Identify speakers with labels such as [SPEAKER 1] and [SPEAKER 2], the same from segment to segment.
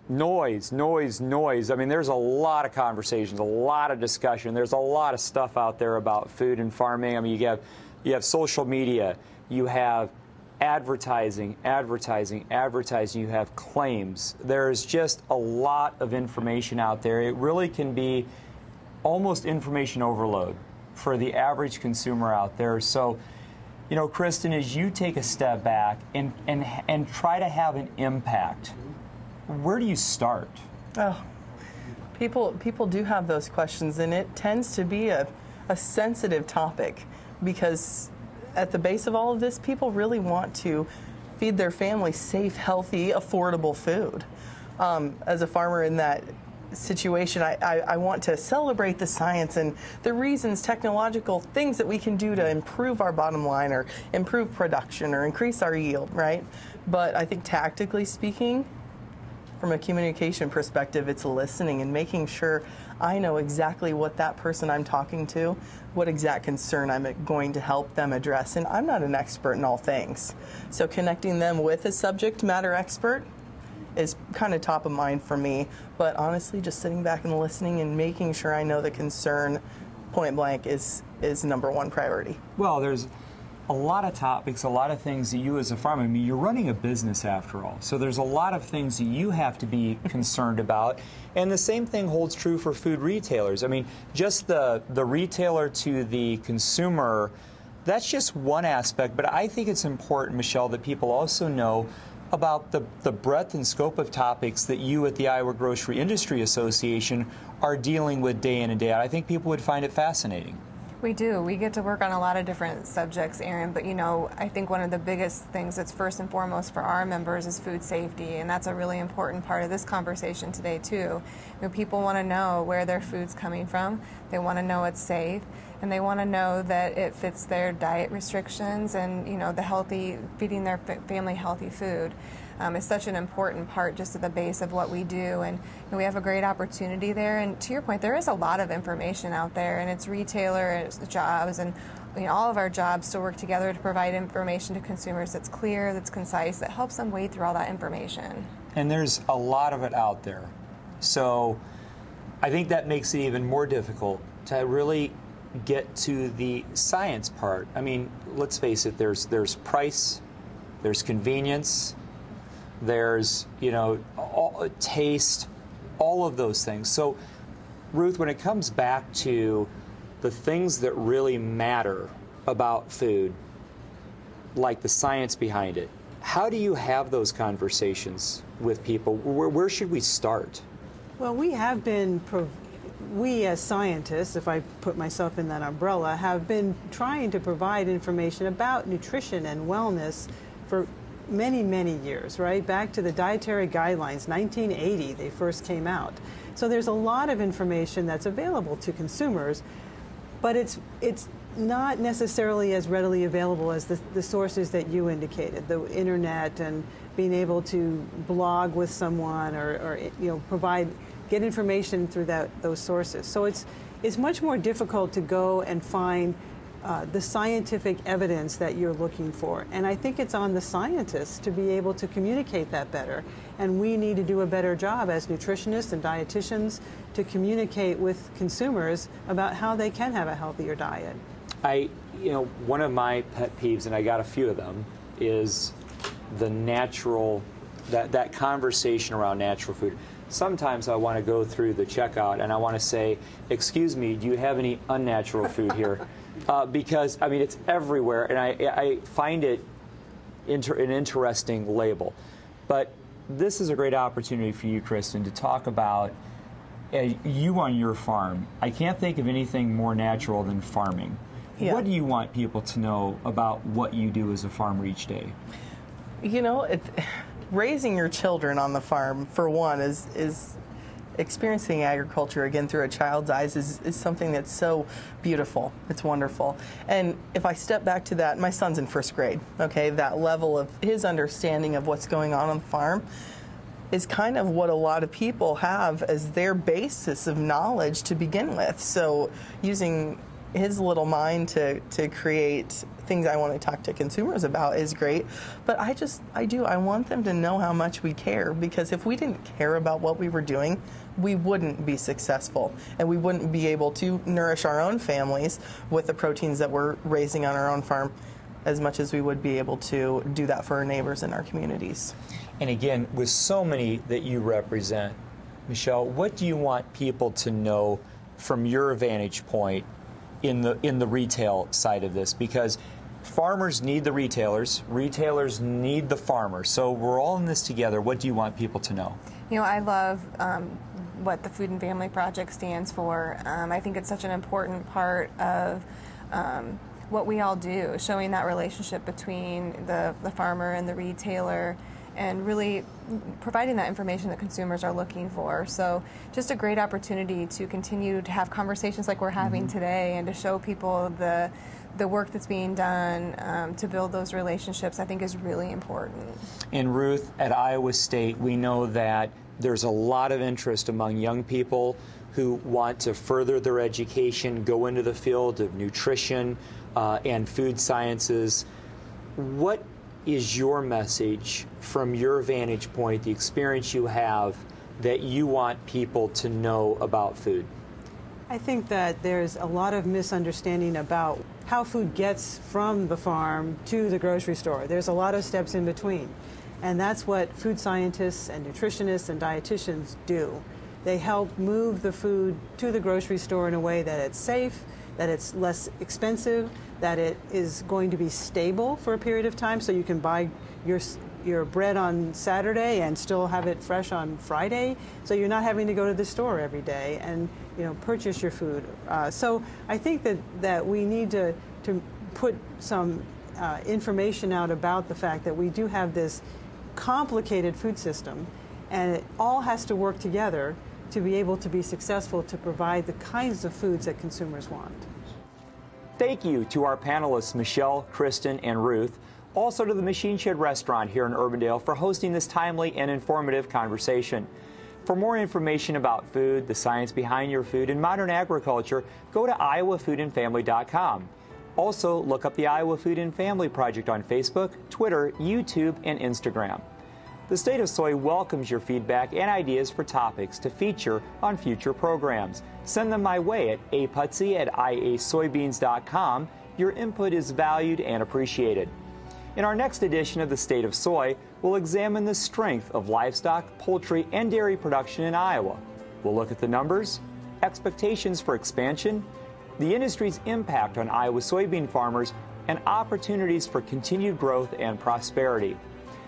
[SPEAKER 1] Noise, noise, noise. I mean, there's a lot of conversations, a lot of discussion. There's a lot of stuff out there about food and farming. I mean, you have social media, you have advertising, advertising, advertising, you have claims. There's just a lot of information out there. It really can be almost information overload for the average consumer out there. So, you know, Cristen, as you take a step back and try to have an impact, where do you start?
[SPEAKER 2] Oh, people do have those questions, and it tends to be a sensitive topic because at the base of all of this, people really want to feed their family safe, healthy, affordable food. As a farmer in that situation, I want to celebrate the science and the reasons, technological things that we can do to improve our bottom line or improve production or increase our yield, right? But I think tactically speaking, from a communication perspective, it's listening and making sure I know exactly what that person I'm talking to, what exact concern I'm going to help them address. And I'm not an expert in all things. So connecting them with a subject matter expert is kind of top of mind for me. But honestly, just sitting back and listening and making sure I know the concern point blank is #1 priority.
[SPEAKER 1] Well, there's a lot of topics, a lot of things that you as a farmer, I mean, you're running a business after all. So there's a lot of things that you have to be concerned about. And the same thing holds true for food retailers. I mean, just the retailer to the consumer, that's just one aspect. But I think it's important, Michelle, that people also know about the breadth and scope of topics that you at the Iowa Grocery Industry Association are dealing with day in and day out. I think people would find it fascinating.
[SPEAKER 3] We do. We get to work on a lot of different subjects, Aaron, but you know, I think one of the biggest things that's first and foremost for our members is food safety, and that's a really important part of this conversation today too. You know, people want to know where their food's coming from, they want to know it's safe, and they want to know that it fits their diet restrictions and, you know, feeding their family healthy food. Is such an important part just at the base of what we do, and you know, we have a great opportunity there. And to your point, there is a lot of information out there, and it's retailer, and it's the jobs, and you know, all of our jobs to work together to provide information to consumers that's clear, that's concise, that helps them wade through all that information.
[SPEAKER 1] And there's a lot of it out there. So I think that makes it even more difficult to really get to the science part. I mean, let's face it, there's price, there's convenience, there's, you know, taste, all of those things. So, Ruth, when it comes back to the things that really matter about food, like the science behind it, how do you have those conversations with people? Where should we start?
[SPEAKER 4] Well, we as scientists, if I put myself in that umbrella, have been trying to provide information about nutrition and wellness for many, many years, right? Back to the dietary guidelines, 1980, they first came out. So there's a lot of information that's available to consumers, but it's not necessarily as readily available as the sources that you indicated, the internet and being able to blog with someone or you know, get information through those sources. So it's much more difficult to go and find the scientific evidence that you're looking for. And I think it's on the scientists to be able to communicate that better. And we need to do a better job as nutritionists and dietitians to communicate with consumers about how they can have a healthier diet.
[SPEAKER 1] One of my pet peeves, and I got a few of them, is the natural, that conversation around natural food. Sometimes I want to go through the checkout and I want to say, excuse me, do you have any unnatural food here? Because, I mean, it's everywhere, and I find it an interesting label. But this is a great opportunity for you, Cristen, to talk about you on your farm. I can't think of anything more natural than farming. Yeah. What do you want people to know about what you do as a farmer each day?
[SPEAKER 2] You know, raising your children on the farm, for one, is experiencing agriculture again through a child's eyes is something that's so beautiful. It's wonderful. And if I step back to that, my son's in first grade, okay? That level of his understanding of what's going on the farm is kind of what a lot of people have as their basis of knowledge to begin with. So using his little mind to create things I want to talk to consumers about is great. But I want them to know how much we care, because if we didn't care about what we were doing, we wouldn't be successful, and we wouldn't be able to nourish our own families with the proteins that we're raising on our own farm as much as we would be able to do that for our neighbors in our communities.
[SPEAKER 1] And again, with so many that you represent, Michelle, what do you want people to know from your vantage point in the retail side of this? Because farmers need the retailers need the farmers. So we're all in this together. What do you want people to know?
[SPEAKER 3] You know, I love what the Food and Family Project stands for. I think it's such an important part of what we all do, showing that relationship between the farmer and the retailer, and really providing that information that consumers are looking for. So just a great opportunity to continue to have conversations like we're having today, and to show people the work that's being done to build those relationships, I think is really important.
[SPEAKER 1] And Ruth, at Iowa State, we know that there's a lot of interest among young people who want to further their education, go into the field of nutrition and food sciences. What is your message from your vantage point, the experience you have, that you want people to know about food?
[SPEAKER 4] I think that there's a lot of misunderstanding about how food gets from the farm to the grocery store. There's a lot of steps in between. And that's what food scientists and nutritionists and dietitians do. They help move the food to the grocery store in a way that it's safe, that it's less expensive, that it is going to be stable for a period of time, so you can buy your bread on Saturday and still have it fresh on Friday, so you're not having to go to the store every day and purchase your food. So I think that we need to put some information out about the fact that we do have this complicated food system, and it all has to work together to be able to be successful to provide the kinds of foods that consumers want.
[SPEAKER 1] Thank you to our panelists, Michelle, Cristen, and Ruth. Also to the Machine Shed Restaurant here in Urbandale for hosting this timely and informative conversation. For more information about food, the science behind your food, and modern agriculture, go to iowafoodandfamily.com. Also, look up the Iowa Food and Family Project on Facebook, Twitter, YouTube, and Instagram. The State of Soy welcomes your feedback and ideas for topics to feature on future programs. Send them my way at aputzi@iasoybeans.com. Your input is valued and appreciated. In our next edition of the State of Soy, we'll examine the strength of livestock, poultry, and dairy production in Iowa. We'll look at the numbers, expectations for expansion, the industry's impact on Iowa soybean farmers, and opportunities for continued growth and prosperity.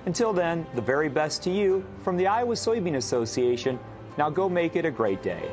[SPEAKER 1] Until then, the very best to you from the Iowa Soybean Association. Now go make it a great day.